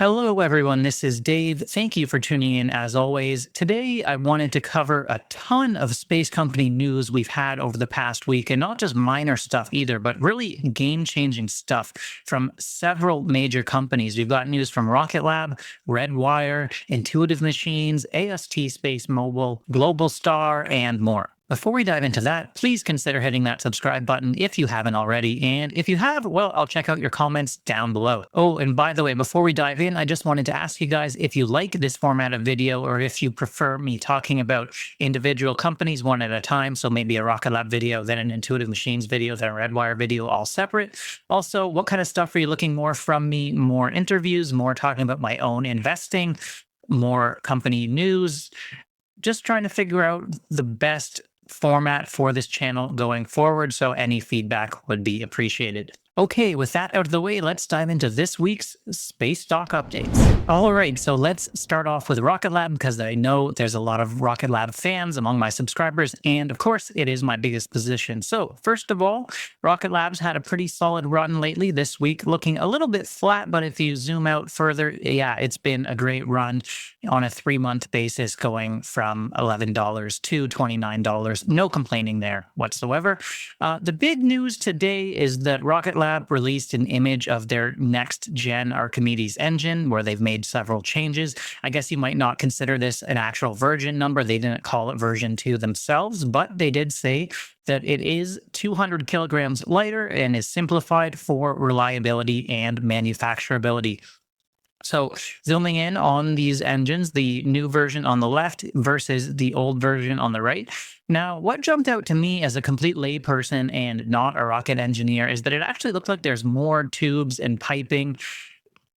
Hello, everyone. This is Dave. Thank you for tuning in as always. Today, I wanted to cover a ton of space company news we've had over the past week, and not just minor stuff either, but really game changing stuff from several major companies. We've got news from Rocket Lab, Redwire, Intuitive Machines, AST SpaceMobile, Globalstar, and more. Before we dive into that, please consider hitting that subscribe button if you haven't already. And if you have, well, I'll check out your comments down below. Oh, and by the way, before we dive in, I just wanted to ask you guys if you like this format of video or if you prefer me talking about individual companies one at a time. So maybe a Rocket Lab video, then an Intuitive Machines video, then a Redwire video, all separate. Also, what kind of stuff are you looking more from me? More interviews, more talking about my own investing, more company news? Just trying to figure out the best format for this channel going forward, so any feedback would be appreciated. Okay, with that out of the way, let's dive into this week's space stock updates. All right, so let's start off with Rocket Lab because I know there's a lot of Rocket Lab fans among my subscribers, and of course, it is my biggest position. So first of all, Rocket Lab's had a pretty solid run lately this week, looking a little bit flat, but if you zoom out further, yeah, it's been a great run on a 3-month basis, going from $11 to $29. No complaining there whatsoever. The big news today is that Rocket Lab released an image of their next gen Archimedes engine where they've made several changes. I guess you might not consider this an actual version number. They didn't call it version 2 themselves, but they did say that it is 200 kilograms lighter and is simplified for reliability and manufacturability. So zooming in on these engines, the new version on the left versus the old version on the right. Now, what jumped out to me as a complete layperson and not a rocket engineer is that it actually looked like there's more tubes and piping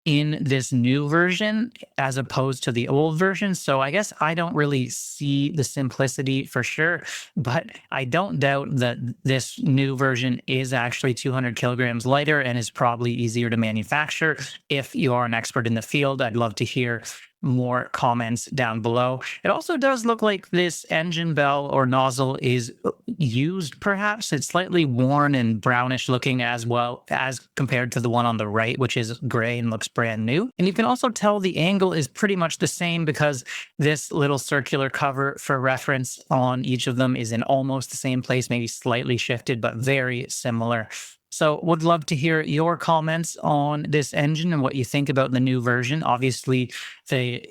in this new version as opposed to the old version. So I guess I don't really see the simplicity for sure, but I don't doubt that this new version is actually 200 kilograms lighter and is probably easier to manufacture. If you are an expert in the field, I'd love to hear more comments down below. It also does look like this engine bell or nozzle is used, perhaps. It's slightly worn and brownish looking as well as compared to the one on the right, which is gray and looks brand new. And you can also tell the angle is pretty much the same because this little circular cover for reference on each of them is in almost the same place, maybe slightly shifted, but very similar. So would love to hear your comments on this engine and what you think about the new version. Obviously, the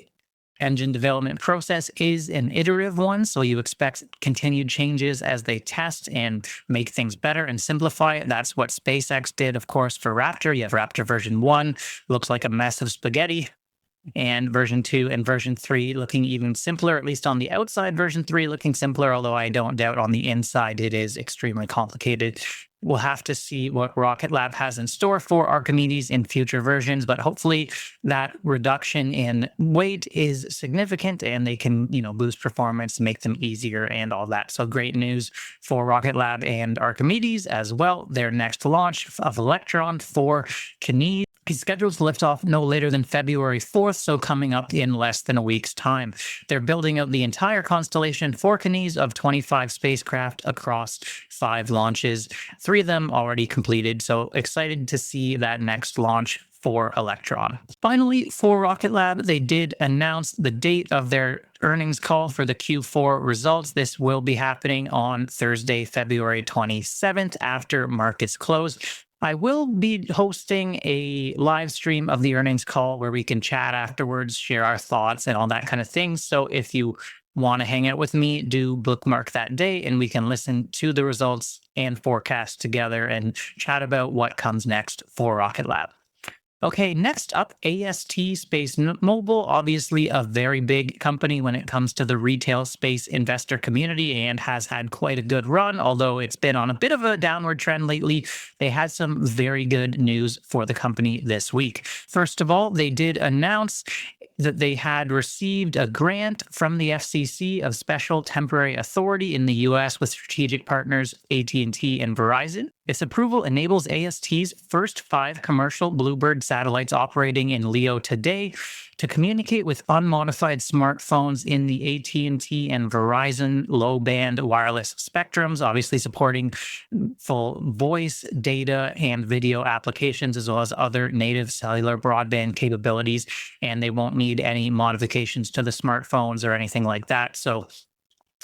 engine development process is an iterative one, so you expect continued changes as they test and make things better and simplify it. That's what SpaceX did, of course, for Raptor. You have Raptor version 1, looks like a mess of spaghetti, and version 2 and version 3 looking even simpler, at least on the outside. Version 3 looking simpler, although I don't doubt on the inside it is extremely complicated. We'll have to see what Rocket Lab has in store for Archimedes in future versions, but hopefully that reduction in weight is significant and they can, boost performance, make them easier and all that. So great news for Rocket Lab and Archimedes as well. Their next launch of Electron for Archimedes is scheduled to lift off no later than February 4th, so coming up in less than a week's time. They're building out the entire constellation for Archimedes of 25 spacecraft across 5 launches, 3 of them already completed, so excited to see that next launch for Electron. Finally, for Rocket Lab, they did announce the date of their earnings call for the Q4 results. This will be happening on Thursday, February 27th after markets close. I will be hosting a live stream of the earnings call where we can chat afterwards, share our thoughts and all that kind of thing. So if you want to hang out with me, do bookmark that day and we can listen to the results and forecast together and chat about what comes next for Rocket Lab. Okay, next up, AST SpaceMobile, obviously a very big company when it comes to the retail space investor community and has had quite a good run, although it's been on a bit of a downward trend lately. They had some very good news for the company this week. First of all, they did announce that they had received a grant from the FCC of Special Temporary Authority in the U.S. with strategic partners AT&T and Verizon. This approval enables AST's first 5 commercial Bluebird satellites operating in LEO today to communicate with unmodified smartphones in the AT&T and Verizon low-band wireless spectrums, obviously supporting full voice, data, and video applications, as well as other native cellular broadband capabilities. And they won't need any modifications to the smartphones or anything like that. So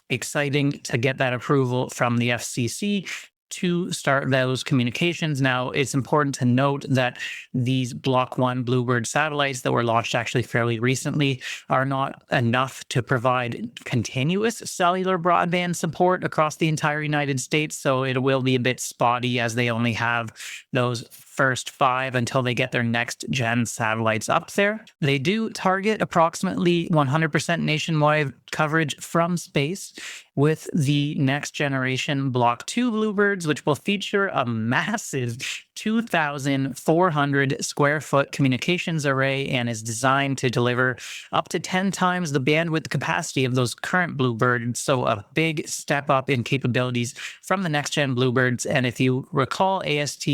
exciting to get that approval from the FCC to start those communications. Now, it's important to note that these Block 1 Bluebird satellites that were launched actually fairly recently are not enough to provide continuous cellular broadband support across the entire United States. So it will be a bit spotty as they only have those first 5 until they get their next gen satellites up there. They do target approximately 100% nationwide coverage from space with the next generation Block 2 Bluebirds, which will feature a massive 2,400 square foot communications array and is designed to deliver up to 10 times the bandwidth capacity of those current Bluebirds. So a big step up in capabilities from the next gen Bluebirds. And if you recall, AST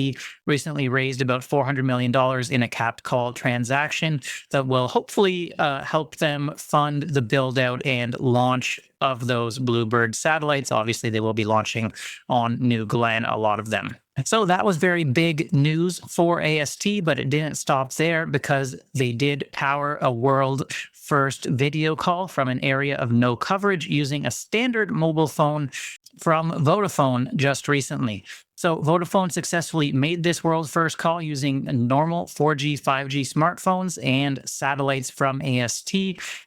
recently raised about $400 million in a capped call transaction that will hopefully help them fund the build out and launch of those Bluebird satellites. Obviously, they will be launching on New Glenn, a lot of them. So that was very big news for AST, but it didn't stop there because they did power a world first video call from an area of no coverage using a standard mobile phone from Vodafone just recently. So Vodafone successfully made this world first call using normal 4G, 5G smartphones and satellites from AST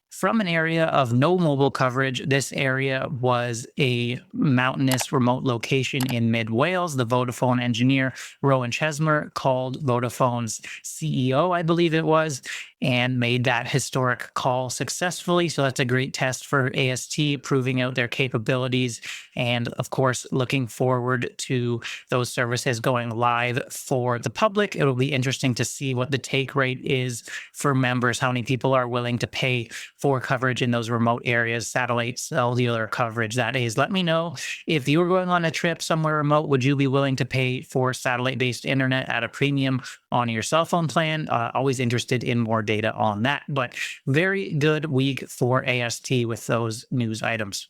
from an area of no mobile coverage. This area was a mountainous remote location in mid-Wales. The Vodafone engineer, Rowan Chesmer, called Vodafone's CEO, I believe it was, and made that historic call successfully. So that's a great test for AST, proving out their capabilities. And of course, looking forward to those services going live for the public. It'll be interesting to see what the take rate is for members, how many people are willing to pay for coverage in those remote areas, satellite cellular coverage, that is. Let me know if you were going on a trip somewhere remote, would you be willing to pay for satellite-based internet at a premium on your cell phone plan? Always interested in more data on that, but very good week for AST with those news items.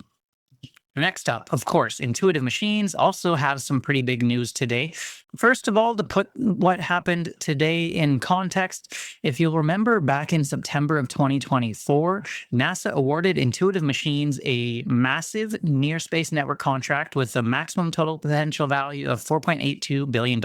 Next up, of course, Intuitive Machines also have some pretty big news today. First of all, to put what happened today in context, if you'll remember back in September of 2024, NASA awarded Intuitive Machines a massive near space network contract with a maximum total potential value of $4.82 billion.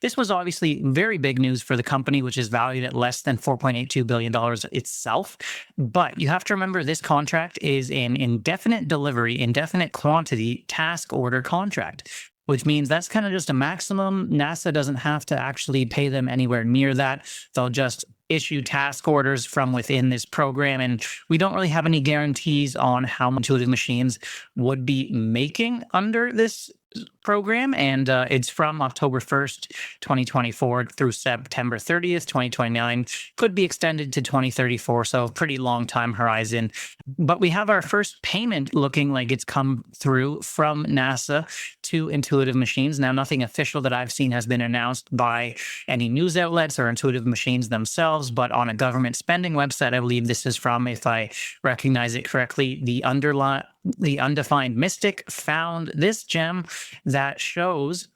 This was obviously very big news for the company, which is valued at less than $4.82 billion itself. But you have to remember this contract is an indefinite delivery, indefinite quantity task order contract, which means that's kind of just a maximum. NASA doesn't have to actually pay them anywhere near that. They'll just issue task orders from within this program. And we don't really have any guarantees on how much Intuitive Machines would be making under this program. And it's from October 1st, 2024 through September 30th, 2029. Could be extended to 2034. So pretty long time horizon. But we have our first payment looking like it's come through from NASA to Intuitive Machines. Now, nothing official that I've seen has been announced by any news outlets or Intuitive Machines themselves, but on a government spending website, I believe this is from, if I recognize it correctly, the Undefined Mystic found this gem that shows,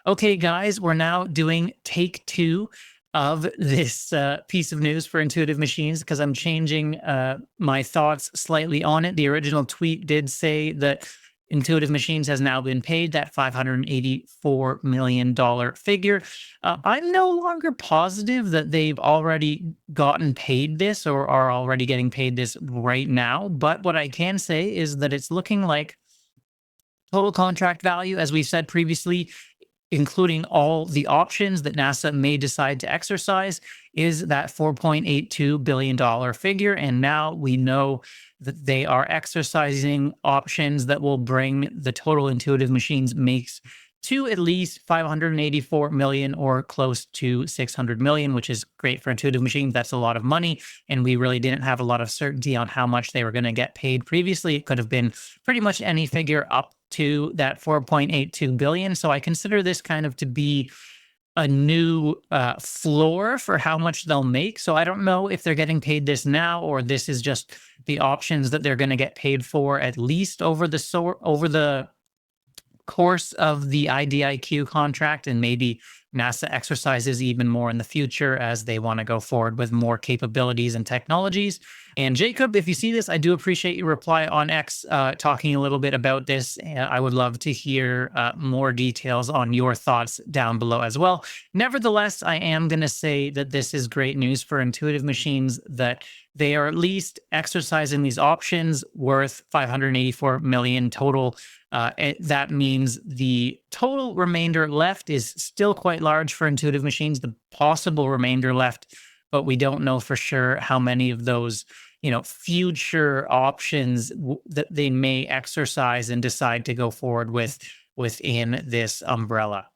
okay, guys, we're now doing take 2 of this piece of news for Intuitive Machines because I'm changing my thoughts slightly on it. The original tweet did say that Intuitive Machines has now been paid that $584 million figure. I'm no longer positive that they've already gotten paid this or are already getting paid this right now. But what I can say is that it's looking like total contract value, as we said previously, including all the options that NASA may decide to exercise, is that $4.82 billion figure. And now we know that they are exercising options that will bring the total Intuitive Machines makes to at least 584 million or close to 600 million, which is great for Intuitive Machines. That's a lot of money. And we really didn't have a lot of certainty on how much they were going to get paid previously. It could have been pretty much any figure up to that 4.82 billion. So I consider this kind of to be a new floor for how much they'll make. So I don't know if they're getting paid this now or this is just the options that they're going to get paid for at least over the course of the IDIQ contract, and maybe NASA exercises even more in the future as they want to go forward with more capabilities and technologies. And Jacob, if you see this, I do appreciate your reply on X talking a little bit about this. I would love to hear more details on your thoughts down below as well. Nevertheless, I am going to say that this is great news for Intuitive Machines, that they are at least exercising these options worth 584 million total. That means the total remainder left is still quite large for Intuitive Machines, the possible remainder left, but we don't know for sure how many of those, future options that they may exercise and decide to go forward with within this umbrella.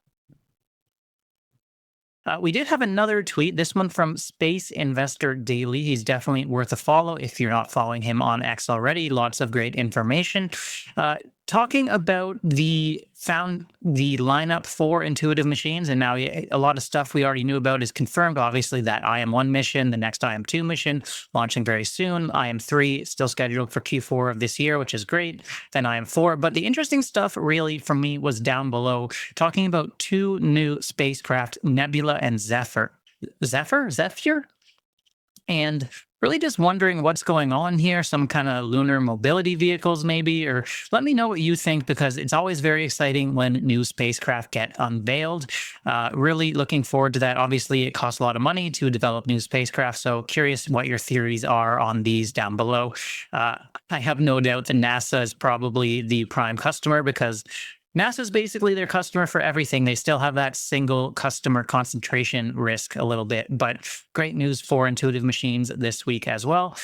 We did have another tweet, this one from Space Investor Daily. He's definitely worth a follow if you're not following him on X already. Lots of great information. Talking about the lineup for Intuitive Machines, and now a lot of stuff we already knew about is confirmed. Obviously, that IM-1 mission, the next IM-2 mission, launching very soon. IM-3 still scheduled for Q4 of this year, which is great. Then IM-4. But the interesting stuff really for me was down below, talking about two new spacecraft, Nebula and Zephyr. Zephyr? And really just wondering what's going on here, some kind of lunar mobility vehicles maybe, or let me know what you think, because it's always very exciting when new spacecraft get unveiled. Really looking forward to that. Obviously, it costs a lot of money to develop new spacecraft, so curious what your theories are on these down below. I have no doubt that NASA is probably the prime customer, because NASA is basically their customer for everything. They still have that single customer concentration risk a little bit, but great news for Intuitive Machines this week as well.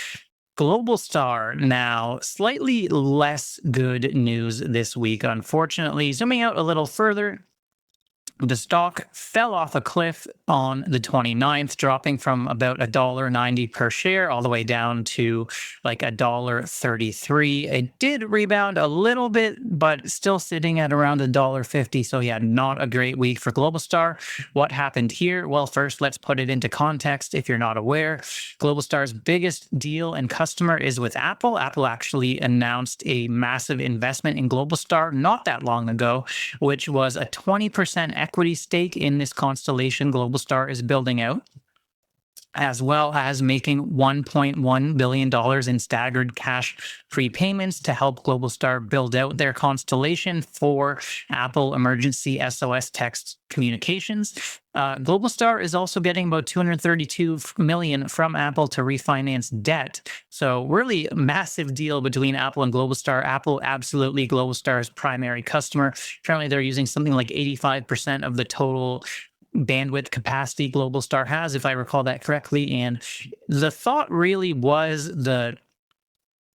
Globalstar now, slightly less good news this week, unfortunately. Zooming out a little further, the stock fell off a cliff on the 29th, dropping from about $1.90 per share all the way down to like $1.33. It did rebound a little bit, but still sitting at around $1.50. So yeah, not a great week for Globalstar. What happened here? Well, first, let's put it into context. If you're not aware, Globalstar's biggest deal and customer is with Apple. Apple actually announced a massive investment in Globalstar not that long ago, which was a 20% equity stake in this constellation Globalstar is building out, as well as making $1.1 billion in staggered cash prepayments to help Globalstar build out their constellation for Apple emergency SOS text communications. Globalstar is also getting about $232 million from Apple to refinance debt. So really massive deal between Apple and Globalstar. Apple, absolutely Globalstar's primary customer. Apparently they're using something like 85% of the total bandwidth capacity Globalstar has, if I recall that correctly. And the thought really was that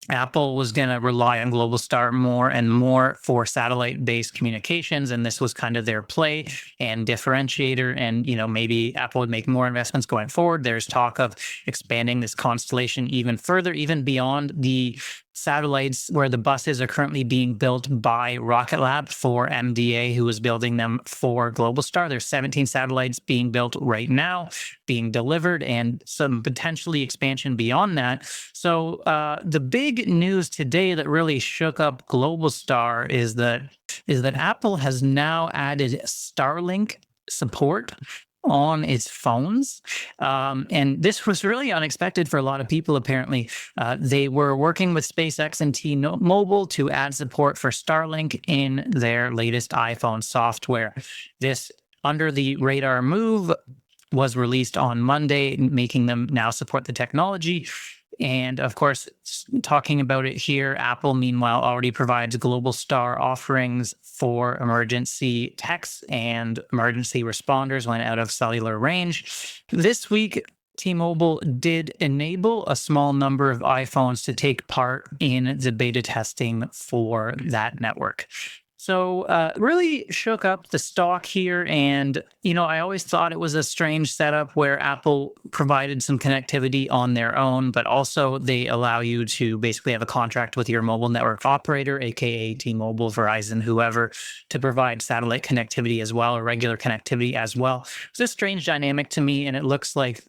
Apple was going to rely on Globalstar more and more for satellite-based communications, and this was kind of their play and differentiator. And maybe Apple would make more investments going forward. There's talk of expanding this constellation even further, even beyond the satellites where the buses are currently being built by Rocket Lab for MDA, who is building them for Globalstar. There's 17 satellites being built right now, being delivered, and some potentially expansion beyond that. So the big news today that really shook up Globalstar is that Apple has now added Starlink support on its phones. And this was really unexpected for a lot of people, apparently. They were working with SpaceX and T-Mobile to add support for Starlink in their latest iPhone software. This under-the-radar move was released on Monday, making them now support the technology. And of course, talking about it here, Apple, meanwhile, already provides Globalstar offerings for emergency texts and emergency responders when out of cellular range. This week, T-Mobile did enable a small number of iPhones to take part in the beta testing for that network. So really shook up the stock here. And, I always thought it was a strange setup where Apple provided some connectivity on their own, but also they allow you to basically have a contract with your mobile network operator, AKA T-Mobile, Verizon, whoever, to provide satellite connectivity as well, or regular connectivity as well. It's a strange dynamic to me. And it looks like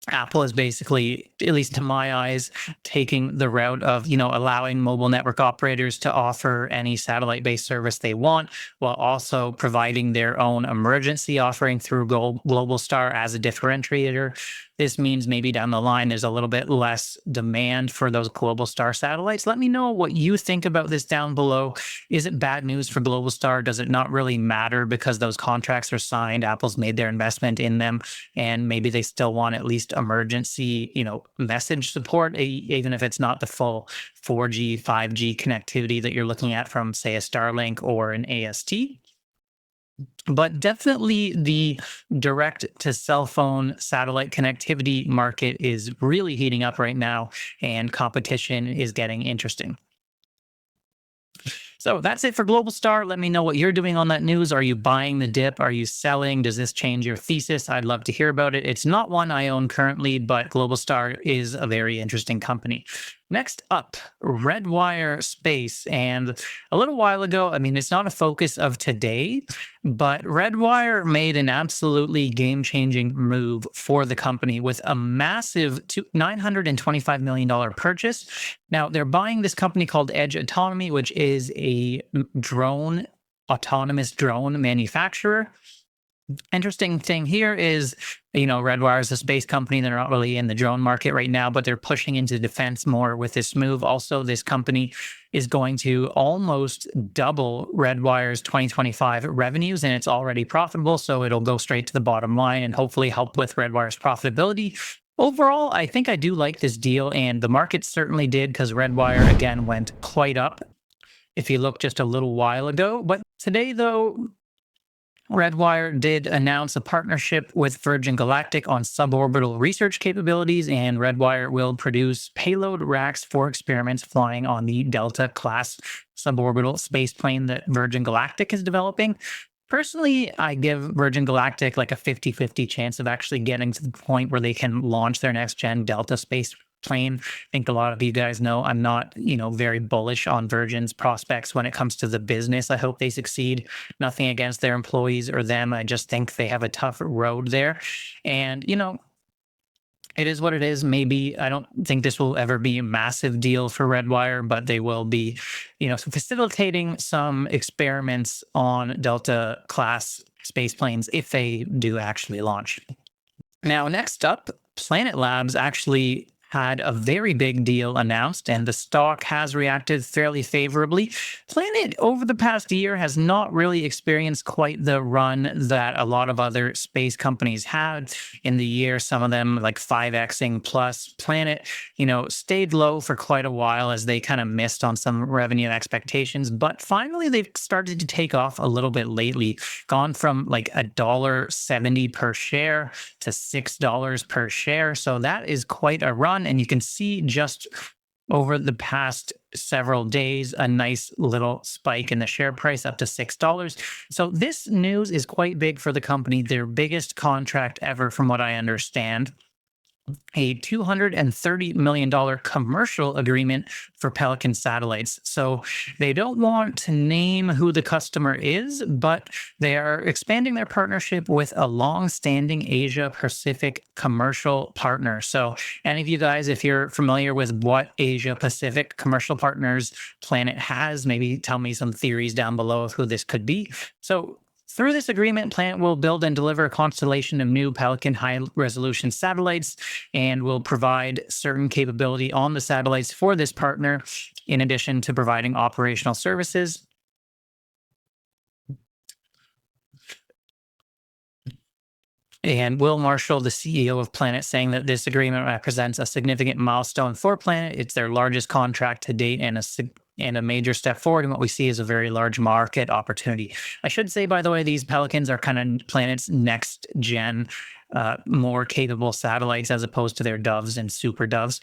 Apple is basically, at least to my eyes, taking the route of, allowing mobile network operators to offer any satellite-based service they want, while also providing their own emergency offering through Globalstar as a differentiator. This means maybe down the line there's a little bit less demand for those Globalstar satellites. Let me know what you think about this down below. Is it bad news for Globalstar? Does it not really matter because those contracts are signed? Apple's made their investment in them, and maybe they still want at least emergency, message support, even if it's not the full 4G, 5G connectivity that you're looking at from, say, a Starlink or an AST. But definitely the direct to cell phone satellite connectivity market is really heating up right now, and competition is getting interesting. So that's it for Globalstar. Let me know what you're doing on that news. Are you buying the dip? Are you selling? Does this change your thesis? I'd love to hear about it. It's not one I own currently, but Globalstar is a very interesting company. Next up, Redwire Space. And a little while ago, it's not a focus of today, but Redwire made an absolutely game-changing move for the company with a massive $925 million purchase. Now, they're buying this company called Edge Autonomy, which is a autonomous drone manufacturer. Interesting thing here is, Redwire is a space company. They're not really in the drone market right now, but they're pushing into defense more with this move. Also, this company is going to almost double Redwire's 2025 revenues, and it's already profitable. So it'll go straight to the bottom line and hopefully help with Redwire's profitability. Overall, I think I do like this deal, and the market certainly did, because Redwire, again, went quite up if you look just a little while ago. But today, though, Redwire did announce a partnership with Virgin Galactic on suborbital research capabilities, and Redwire will produce payload racks for experiments flying on the Delta class suborbital space plane that Virgin Galactic is developing. Personally, I give Virgin Galactic like a 50-50 chance of actually getting to the point where they can launch their next gen Delta space plane. I think a lot of you guys know I'm not, very bullish on Virgin's prospects when it comes to the business. I hope they succeed. Nothing against their employees or them. I just think they have a tough road there. And, it is what it is. Maybe I don't think this will ever be a massive deal for Redwire, but they will be, facilitating some experiments on Delta class space planes if they do actually launch. Now, next up, Planet Labs actually had a very big deal announced, and the stock has reacted fairly favorably. Planet, over the past year, has not really experienced quite the run that a lot of other space companies had in the year. Some of them like 5xing plus. Planet, stayed low for quite a while as they kind of missed on some revenue expectations, but finally they've started to take off a little bit lately, gone from like $1.70 per share to $6 per share. So that is quite a run. And you can see just over the past several days, a nice little spike in the share price up to $6. So this news is quite big for the company. Their biggest contract ever, from what I understand. A $230 million commercial agreement for Pelican satellites. So they don't want to name who the customer is, but they are expanding their partnership with a long-standing Asia Pacific commercial partner. So any of you guys, if you're familiar with what Asia Pacific commercial partners Planet has, maybe tell me some theories down below of who this could be. So through this agreement, Planet will build and deliver a constellation of new Pelican high-resolution satellites and will provide certain capability on the satellites for this partner, in addition to providing operational services. And Will Marshall, the CEO of Planet, saying that this agreement represents a significant milestone for Planet. It's their largest contract to date and a major step forward in what we see as a very large market opportunity. I should say, by the way, these Pelicans are kind of Planet's next gen, more capable satellites as opposed to their Doves and Super Doves.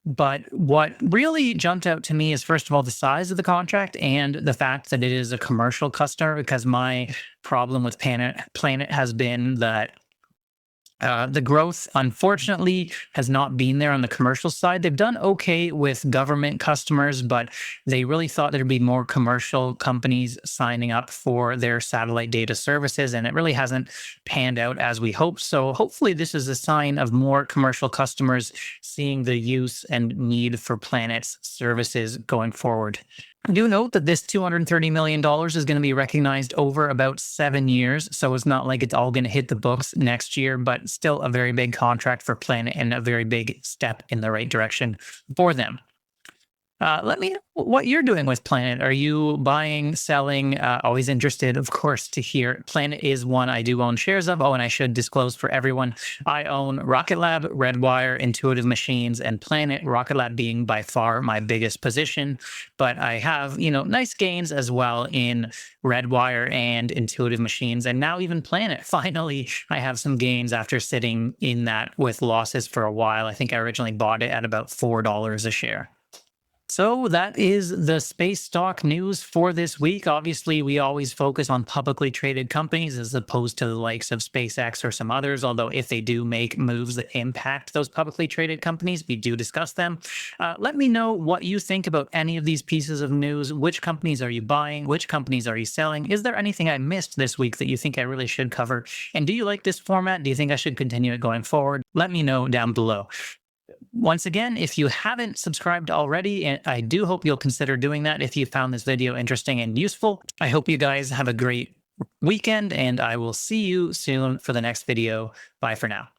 But what really jumped out to me is, first of all, the size of the contract and the fact that it is a commercial customer, because my problem with Planet has been that the growth, unfortunately, has not been there on the commercial side. They've done okay with government customers, but they really thought there'd be more commercial companies signing up for their satellite data services, and it really hasn't panned out as we hoped. So hopefully, this is a sign of more commercial customers seeing the use and need for Planet's services going forward. Do note that this $230 million is going to be recognized over about 7 years. So it's not like it's all going to hit the books next year, but still a very big contract for Planet and a very big step in the right direction for them. Let me know what you're doing with Planet. Are you buying, selling? Always interested, of course, to hear. Planet is one I do own shares of. Oh, and I should disclose for everyone, I own Rocket Lab, Redwire, Intuitive Machines, and Planet. Rocket Lab being by far my biggest position, but I have, nice gains as well in Redwire and Intuitive Machines, and now even Planet. Finally, I have some gains after sitting in that with losses for a while. I think I originally bought it at about $4 a share. So that is the space stock news for this week. Obviously, we always focus on publicly traded companies as opposed to the likes of SpaceX or some others, although if they do make moves that impact those publicly traded companies, we do discuss them. Let me know what you think about any of these pieces of news. Which companies are you buying? Which companies are you selling? Is there anything I missed this week that you think I really should cover? And do you like this format? Do you think I should continue it going forward? Let me know down below. Once again, if you haven't subscribed already, and I do hope you'll consider doing that if you found this video interesting and useful. I hope you guys have a great weekend, and I will see you soon for the next video. Bye for now.